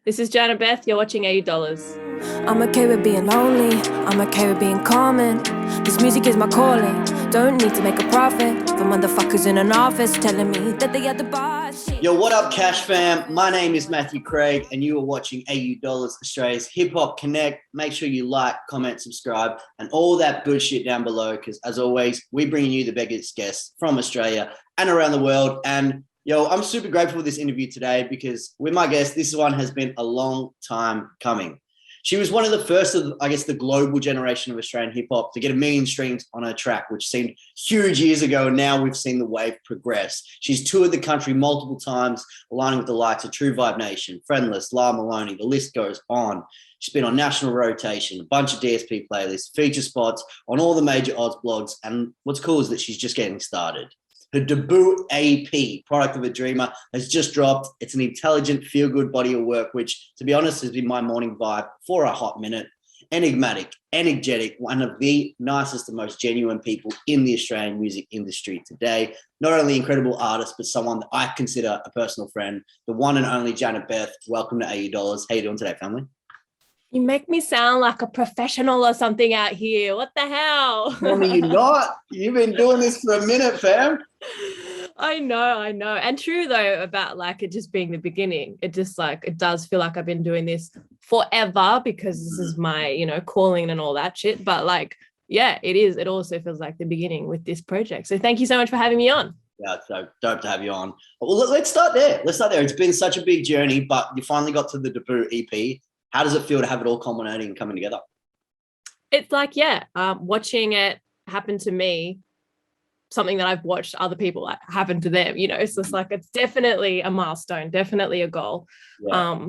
This is JANNAH Beth. You're watching AU Dollars. I'm okay with being lonely, I'm okay with being common. This music is my calling, don't need to make a profit for motherfuckers in an office telling me that they had the boss. Yo, what up, Cash fam? My name is Matthew Craig, and you are watching AU Dollars, Australia's Hip Hop Connect. Make sure you like, comment, subscribe, and all that good shit down below, because as always, we bring you the biggest guests from Australia and around the world. And yo, I'm super grateful for this interview today because with my guest, this one has been a long time coming. She was one of the first of, I guess, the global generation of Australian hip hop to get 1 million streams on her track, which seemed huge years ago. And now we've seen the wave progress. She's toured the country multiple times, aligning with the likes of True Vibe Nation, Friendless, La Maloney. The list goes on. She's been on national rotation, a bunch of DSP playlists, feature spots on all the major odds blogs. And what's cool is that she's just getting started. Her debut EP, Product of a Dreamer, has just dropped. It's an intelligent, feel-good body of work, which, to be honest, has been my morning vibe for a hot minute. Enigmatic, energetic, one of the nicest and most genuine people in the Australian music industry today. Not only incredible artist, but someone that I consider a personal friend, the one and only JANNAH Beth. Welcome to AU Dollars. How you doing today, family? You make me sound like a professional or something out here. What the hell? Tell me you're not. You've been doing this for a minute, fam. I know. And true though about like it just being the beginning. It just like, it does feel like I've been doing this forever because this is my, calling and all that shit. But like, yeah, it is. It also feels like the beginning with this project. So thank you so much for having me on. Yeah, it's so dope to have you on. Well, let's start there. It's been such a big journey, but you finally got to the debut EP. How does it feel to have it all culminating and coming together? It's like, watching it happen to me, something that I've watched other people happen to them, so it's like, it's definitely a milestone, definitely a goal. Yeah.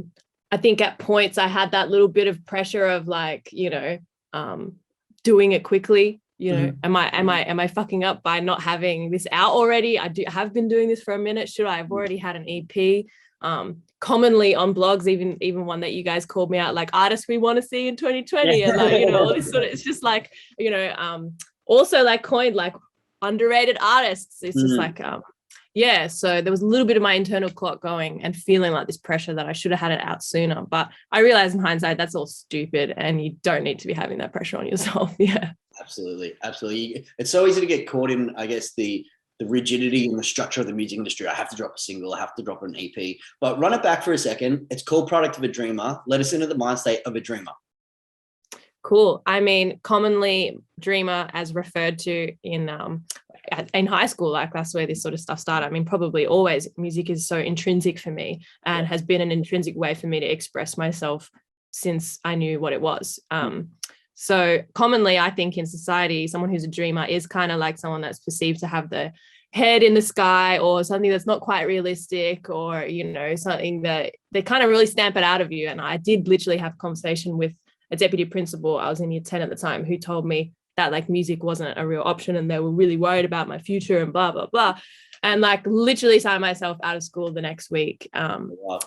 I think at points I had that little bit of pressure of like, doing it quickly, am I fucking up by not having this out already? have been doing this for a minute. Should I have already had an EP? Commonly on blogs, even one that you guys called me out, like artists we want to see in 2020, and like, all this sort of, it's just like, also like coined like underrated artists. It's just like, so there was a little bit of my internal clock going and feeling like this pressure that I should have had it out sooner. But I realized in hindsight, that's all stupid and you don't need to be having that pressure on yourself. Yeah. Absolutely. It's so easy to get caught in, I guess, the rigidity and the structure of the music industry. I have to drop a single, I have to drop an EP. But run it back for a second. It's called Product of a Dreamer. Let us into the mind state of a dreamer. Cool. I mean, commonly dreamer as referred to in high school, like that's where this sort of stuff started. I mean, probably always music is so intrinsic for me and has been an intrinsic way for me to express myself since I knew what it was. So commonly, I think in society, someone who's a dreamer is kind of like someone that's perceived to have the head in the sky or something that's not quite realistic, or, something that they kind of really stamp it out of you. And I did literally have a conversation with a deputy principal. I was in year 10 at the time, who told me that like music wasn't a real option and they were really worried about my future and blah, blah, blah. And like literally signed myself out of school the next week. Wow.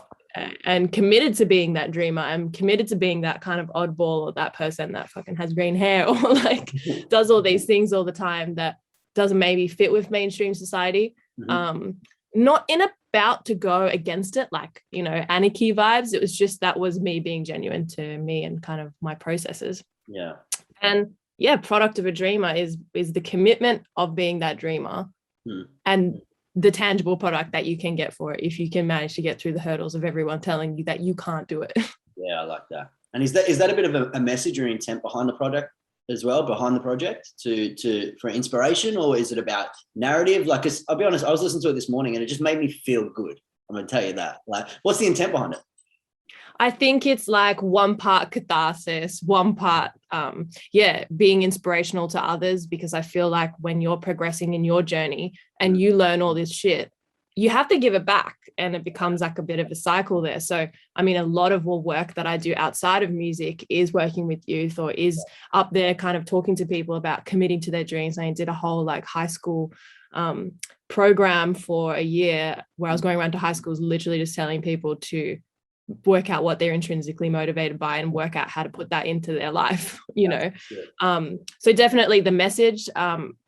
And committed to being that dreamer. I'm committed to being that kind of oddball or that person that fucking has green hair or like does all these things all the time that doesn't maybe fit with mainstream society. Not in about to go against it, like, anarchy vibes. It was just, that was me being genuine to me and kind of my processes. Yeah. And Product of a Dreamer is the commitment of being that dreamer and the tangible product that you can get for it if you can manage to get through the hurdles of everyone telling you that you can't do it. Yeah, I like that. And is that a bit of a message or intent behind the product as well, behind the project for inspiration, or is it about narrative? Like, 'cause I'll be honest, I was listening to it this morning and it just made me feel good. I'm going to tell you that. Like, what's the intent behind it? I think it's like one part catharsis, one part, being inspirational to others, because I feel like when you're progressing in your journey and you learn all this shit, you have to give it back, and it becomes like a bit of a cycle there. So, I mean, a lot of work that I do outside of music is working with youth, or is up there kind of talking to people about committing to their dreams. I did a whole like high school program for a year where I was going around to high schools, literally just telling people to work out what they're intrinsically motivated by and work out how to put that into their life, so definitely the message,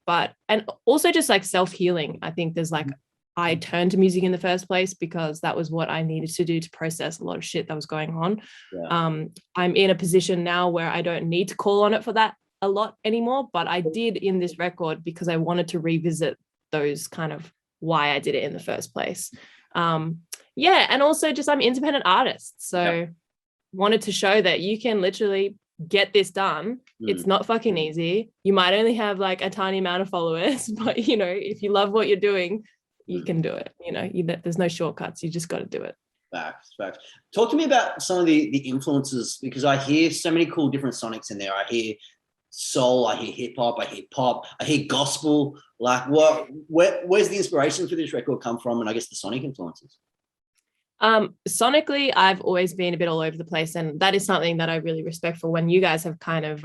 but and also just like self-healing. I think there's like I turned to music in the first place, because that was what I needed to do to process a lot of shit that was going on. I'm in a position now where I don't need to call on it for that a lot anymore, but I did in this record because I wanted to revisit those kind of why I did it in the first place. And also just I'm an independent artist, so wanted to show that you can literally get this done. It's not fucking easy. You might only have like a tiny amount of followers, but you know, if you love what you're doing, you can do it. You know, there's no shortcuts. You just got to do it. Facts. Talk to me about some of the influences, because I hear so many cool different sonics in there. I hear soul, I hear hip hop, I hear pop, I hear gospel. Like, where's the inspiration for this record come from, and I guess the sonic influences? Sonically, I've always been a bit all over the place, and that is something that I really respect for when you guys have kind of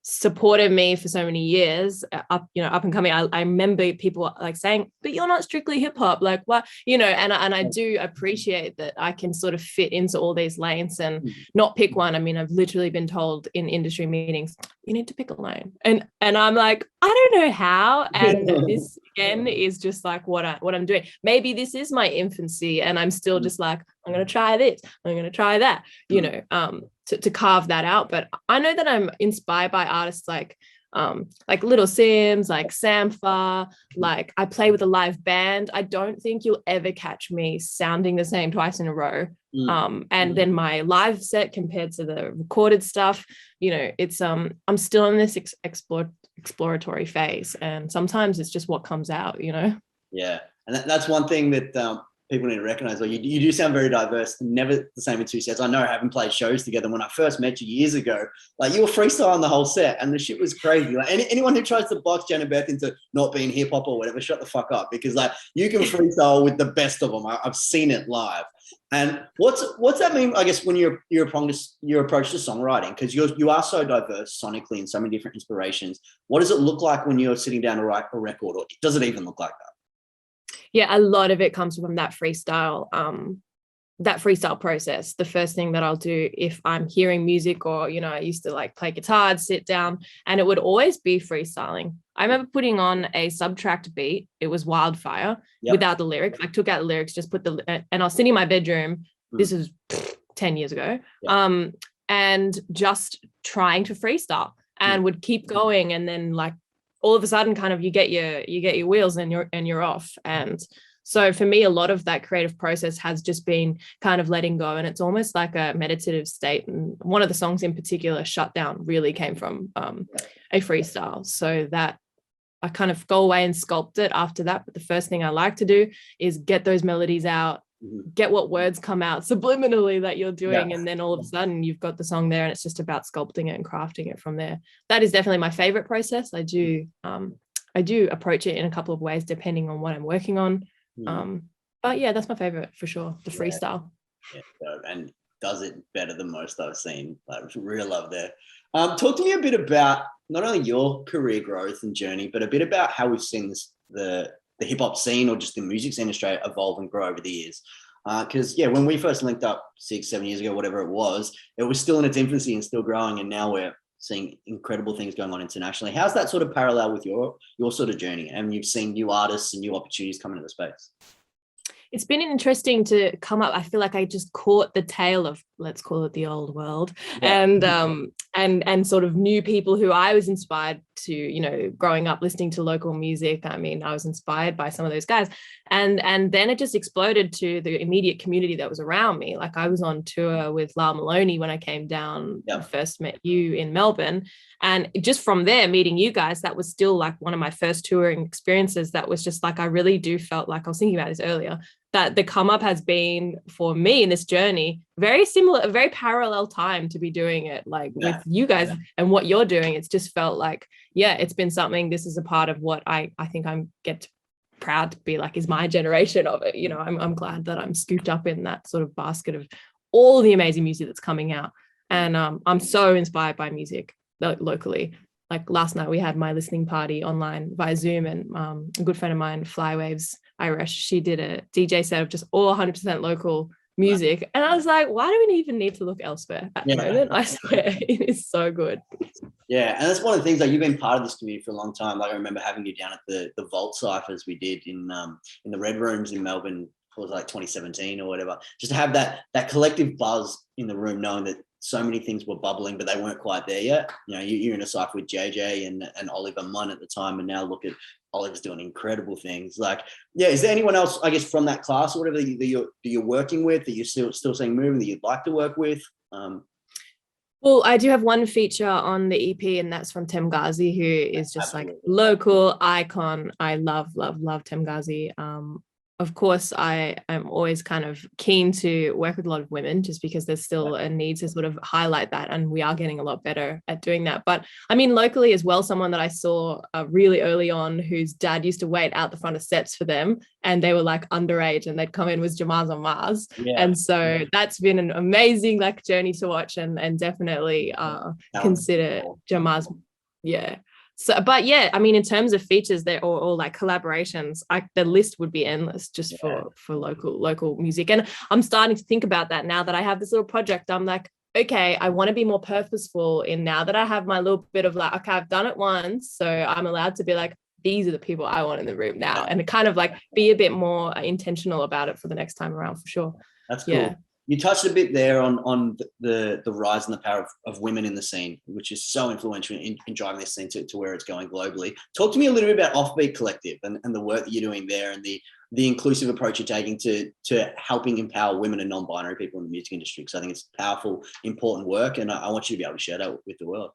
supported me for so many years, up and coming. I remember people like saying, but you're not strictly hip hop, like what, you know, and I do appreciate that I can sort of fit into all these lanes and not pick one. I mean, I've literally been told in industry meetings, you need to pick a lane, and I'm like, I don't know how, and this again is just like what I'm doing. Maybe this is my infancy and I'm still just like, I'm going to try this, I'm going to try that, you know, to carve that out. But I know that I'm inspired by artists like Little Sims, like Sampha, like I play with a live band. I don't think you'll ever catch me sounding the same twice in a row. And then my live set compared to the recorded stuff, you know, it's I'm still in this exploratory phase, and sometimes it's just what comes out, you know. Yeah, and that's one thing that people need to recognize. Like, you do sound very diverse, never the same in two sets. I know, having played shows together, when I first met you years ago, like, you were freestyling the whole set and the shit was crazy. Like, anyone who tries to box JANNAH BETH into not being hip hop or whatever, shut the fuck up, because like, you can freestyle with the best of them. I've seen it live. And what's that mean, I guess, when your approach to songwriting, because you are so diverse sonically and so many different inspirations. What does it look like when you're sitting down to write a record, or does it even look like that? Yeah, a lot of it comes from that freestyle process. The first thing that I'll do if I'm hearing music, or, you know, I used to like play guitar, I'd sit down and it would always be freestyling. I remember putting on a subtract beat. It was Wildfire without the lyrics. I took out the lyrics, just put and I was sitting in my bedroom. This is 10 years ago. And just trying to freestyle, and would keep going. And then like, all of a sudden kind of you get your wheels and you're off. And so for me, a lot of that creative process has just been kind of letting go, and it's almost like a meditative state. And one of the songs in particular, Shutdown, really came from a freestyle, so that I kind of go away and sculpt it after that. But the first thing I like to do is get those melodies out, get what words come out subliminally that you're doing, and then all of a sudden you've got the song there, and it's just about sculpting it and crafting it from there. That is definitely my favorite process. I do approach it in a couple of ways depending on what I'm working on. But yeah, that's my favorite for sure, the freestyle. And does it better than most I've seen. Like, real love there. Talk to me a bit about not only your career growth and journey, but a bit about how we've seen the hip hop scene, or just the music scene in Australia, evolve and grow over the years. Because when we first linked up 6-7 years ago, whatever it was still in its infancy and still growing, and now we're seeing incredible things going on internationally. How's that sort of parallel with your sort of journey? And you've seen new artists and new opportunities come into the space. It's been interesting to come up. I feel like I just caught the tail of, let's call it, the old world, and sort of new people who I was inspired to, you know, growing up listening to local music. I mean, I was inspired by some of those guys, and then it just exploded to the immediate community that was around me. Like, I was on tour with Lyle Maloney when I came down. I first met you in Melbourne, and just from there, meeting you guys, that was still like one of my first touring experiences. That was just like, I really do felt like, I was thinking about this earlier, that the come up has been for me in this journey very similar, a very parallel time to be doing it, like with you guys and what you're doing. It's just felt like, it's been something. This is a part of what I think I'm proud to be like, is my generation of it. You know, I'm glad that I'm scooped up in that sort of basket of all the amazing music that's coming out. And I'm so inspired by music locally. Like last night we had my listening party online via Zoom, and a good friend of mine, Flywaves Irish, she did a DJ set of just all 100% local music. And I was like, why do we even need to look elsewhere at the moment? I swear it is so good. Yeah, and that's one of the things, like, you've been part of this community for a long time. Like, I remember having you down at the Vault Cyphers we did in the Red Rooms in Melbourne. It was like 2017 or whatever. Just to have that collective buzz in the room, knowing that so many things were bubbling, but they weren't quite there yet. You know, you're in a cypher with JJ and Oliver Munn at the time, and now look at Oliver's doing incredible things. Like, yeah, is there anyone else, I guess, from that class or whatever that you're working with, that you're still seeing moving, that you'd like to work with? Well, I do have one feature on the EP, and that's from Tem Ghazi, who is just like local icon. I love Tem Ghazi. Of course, I'm always kind of keen to work with a lot of women, just because there's still a need to sort of highlight that, and we are getting a lot better at doing that. But I mean, locally as well, someone that I saw really early on, whose dad used to wait out the front of sets for them, and they were like underage, and they'd come in, was Jamaz on Mars. And so that's been an amazing like journey to watch, and definitely consider Jamaz. Yeah. So, but yeah, I mean, in terms of features there or like collaborations, the list would be endless just for local music. And I'm starting to think about that now that I have this little project. I'm like, okay, I want to be more purposeful in now that I have my little bit of like, okay, I've done it once, so I'm allowed to be like, these are the people I want in the room now, and kind of like be a bit more intentional about it for the next time around, for sure. That's cool. Yeah. You touched a bit there on the rise and the power of women in the scene, which is so influential in driving this scene to where it's going globally. Talk to me a little bit about Offbeat Collective and the work that you're doing there, and the inclusive approach you're taking to helping empower women and non-binary people in the music industry, because I think it's powerful, important work, and I want you to be able to share that with the world.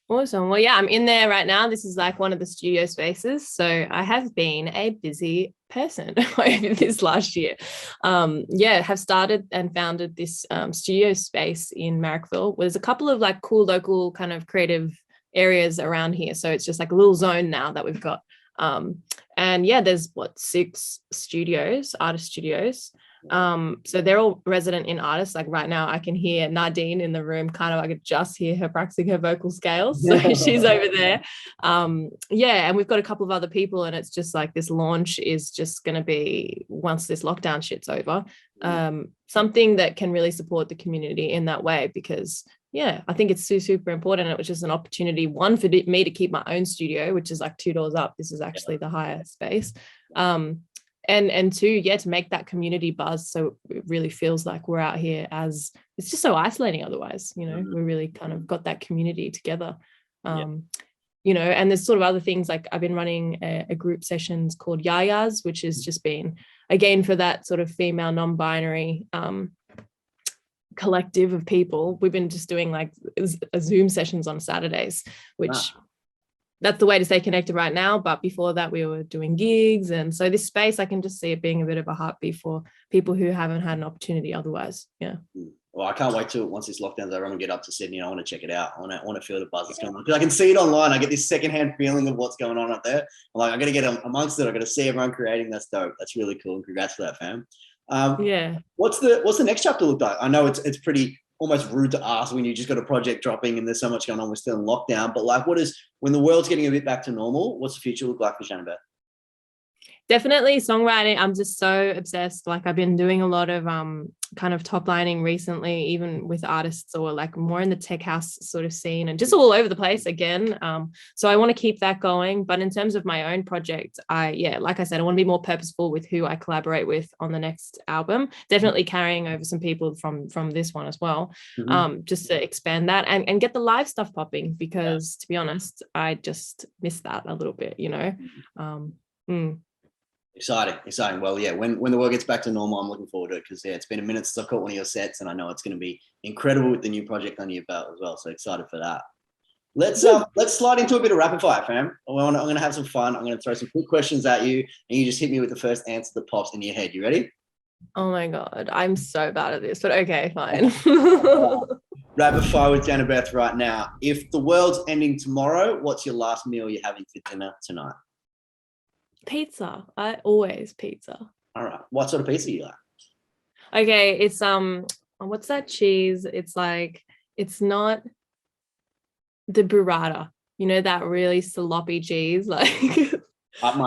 Awesome. Well, yeah, I'm in there right now. This is like one of the studio spaces. So I have been a busy person over this last year. Have started and founded this studio space in Marrickville. There's a couple of like cool local kind of creative areas around here. So it's just like a little zone now that we've got. And yeah, there's 6 studios, artist studios. So they're all resident in artists. Like right now I can hear Nadine in the room, kind of, I could just hear her practicing her vocal scales. So she's over there. And we've got a couple of other people, and it's just like this launch is just going to be, once this lockdown shit's over, something that can really support the community in that way, because I think it's super important. It was just an opportunity, one, for me to keep my own studio, which is like 2 doors up. This is actually the higher space. And 2, to make that community buzz, so it really feels like we're out here, as it's just so isolating otherwise, we really kind of got that community together. And there's sort of other things, like I've been running a group sessions called Yayas, which has just been, again, for that sort of female non-binary collective of people. We've been just doing like a Zoom sessions on Saturdays, which that's the way to stay connected right now. But before that, we were doing gigs. And so this space, I can just see it being a bit of a heartbeat for people who haven't had an opportunity otherwise. Yeah. Well, I can't wait till once this lockdown's over, I'm gonna get up to Sydney. I want to check it out. I want to feel the buzz that's going on, because I can see it online. I get this secondhand feeling of what's going on up there. I'm like, I got to get amongst it. I got to see everyone creating. That's dope. That's really cool. Congrats for that, fam. What's the next chapter look like? I know it's pretty almost rude to ask when you just got a project dropping and there's so much going on, we're still in lockdown, but like, when the world's getting a bit back to normal, what's the future look like for JANNAH BETH? Definitely songwriting. I'm just so obsessed. Like I've been doing a lot of kind of top lining recently, even with artists or like more in the tech house sort of scene, and just all over the place again. So I want to keep that going. But in terms of my own project, like I said, I want to be more purposeful with who I collaborate with on the next album. Definitely carrying over some people from this one as well, just to expand that and get the live stuff popping, because to be honest, I just miss that a little bit, Exciting. Well, yeah, when the world gets back to normal, I'm looking forward to it, because it's been a minute since I've caught one of your sets, and I know it's going to be incredible with the new project under your belt as well. So excited for that. Let's slide into a bit of rapid fire, fam. I'm going to have some fun. I'm going to throw some quick questions at you, and you just hit me with the first answer that pops in your head. You ready? Oh my God, I'm so bad at this, but okay, fine. Rapid fire with JANNAH BETH right now. If the world's ending tomorrow, what's your last meal you're having for dinner tonight? Pizza. Always pizza. All right. What sort of pizza do you like? Okay, it's what's that cheese? It's like, it's not the burrata. That really sloppy cheese. Like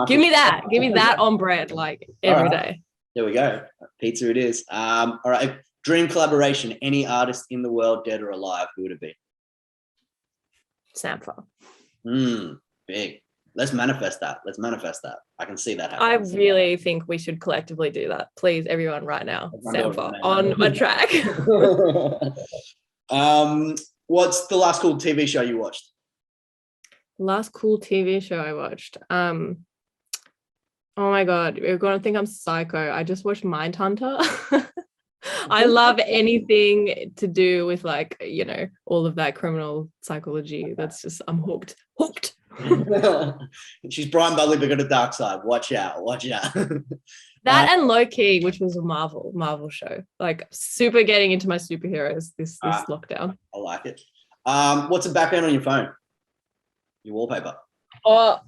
give me that on bread like every day. There we go. Pizza it is. All right. Dream collaboration. Any artist in the world, dead or alive, who would it be? Sampha. Big. Let's manifest that. I can see that I happening. really think we should collectively do that. Please, everyone, right now. Sampha Right now. on a track. What's the last cool TV show you watched? Last cool TV show I watched. Oh my God, you're gonna think I'm psycho. I just watched Mindhunter. I love anything to do with, like, you know, all of that criminal psychology. That's just, I'm hooked. She's Brian Budley, but got a dark side. Watch out. That and Low Key, which was a Marvel show. Like, super getting into my superheroes this lockdown. I like it. What's the background on your phone? Your wallpaper. Oh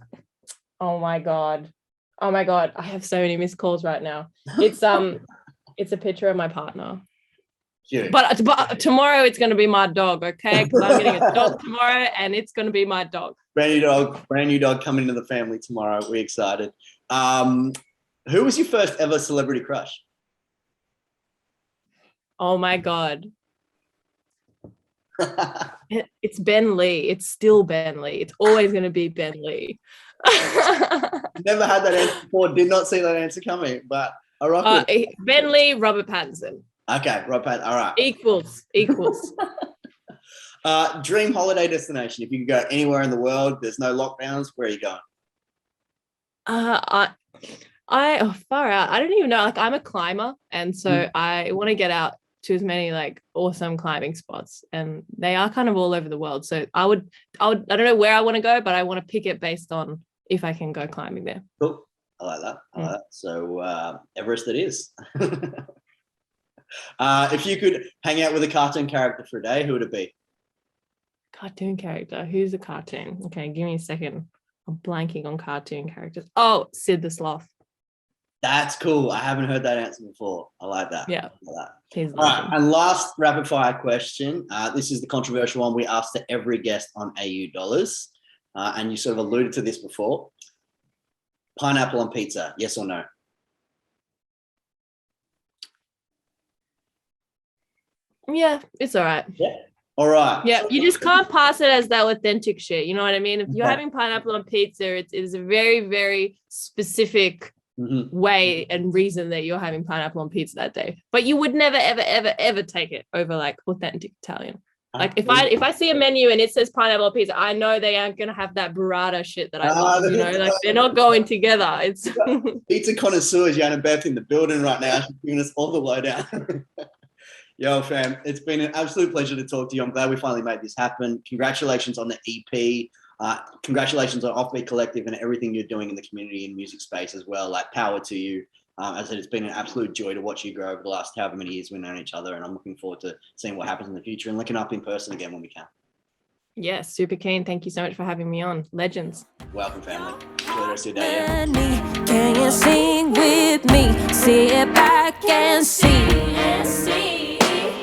my God. I have so many missed calls right now. It's it's a picture of my partner. Cute. But tomorrow it's going to be my dog, okay? Because I'm getting a dog tomorrow and it's going to be my dog. Brand new dog coming into the family tomorrow. We're excited. Who was your first ever celebrity crush? Oh my God. It's Ben Lee. It's still Ben Lee. It's always going to be Ben Lee. Never had that answer before. Did not see that answer coming, but I rock with it. Ben Lee, Robert Pattinson. Okay, Rob Pattinson. All right. Equals. Dream holiday destination. If you could go anywhere in the world, there's no lockdowns, where are you going? Far out. I don't even know. Like, I'm a climber, and so I want to get out to as many like awesome climbing spots, and they are kind of all over the world. So I don't know where I want to go, but I want to pick it based on if I can go climbing there. Cool. I like that. So Everest it is. If you could hang out with a cartoon character for a day, who would it be? Cartoon character. Who's a cartoon? Okay, give me a second. I'm blanking on cartoon characters. Oh, Sid the Sloth. That's cool. I haven't heard that answer before. I like that. Yeah. I like that. He's all right. And last rapid fire question. This is the controversial one we asked to every guest on AU Dollars. And you sort of alluded to this before. Pineapple on pizza, yes or no? Yeah, it's all right. Yeah. All right. Yeah, you just can't pass it as that authentic shit. You know what I mean? If you're having pineapple on pizza, it is a very, very specific way and reason that you're having pineapple on pizza that day. But you would never, ever, ever, ever take it over like authentic Italian. Like if I see a menu and it says pineapple on pizza, I know they aren't gonna have that burrata shit that I love. You know, like they're not going together. It's pizza connoisseurs, JANNAH BETH in the building right now. She's giving us all the lowdown. Yo, fam, it's been an absolute pleasure to talk to you. I'm glad we finally made this happen. Congratulations on the EP. Congratulations on Offbeat Collective and everything you're doing in the community and music space as well. Like, power to you. As I said, it's been an absolute joy to watch you grow over the last however many years we've known each other, and I'm looking forward to seeing what happens in the future and linking up in person again when we can. Yeah, super keen. Thank you so much for having me on. Legends. Welcome, family. Enjoy the rest of your day. Yeah? Can you sing with me? Sit back and see.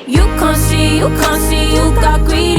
You can't see, you got greedy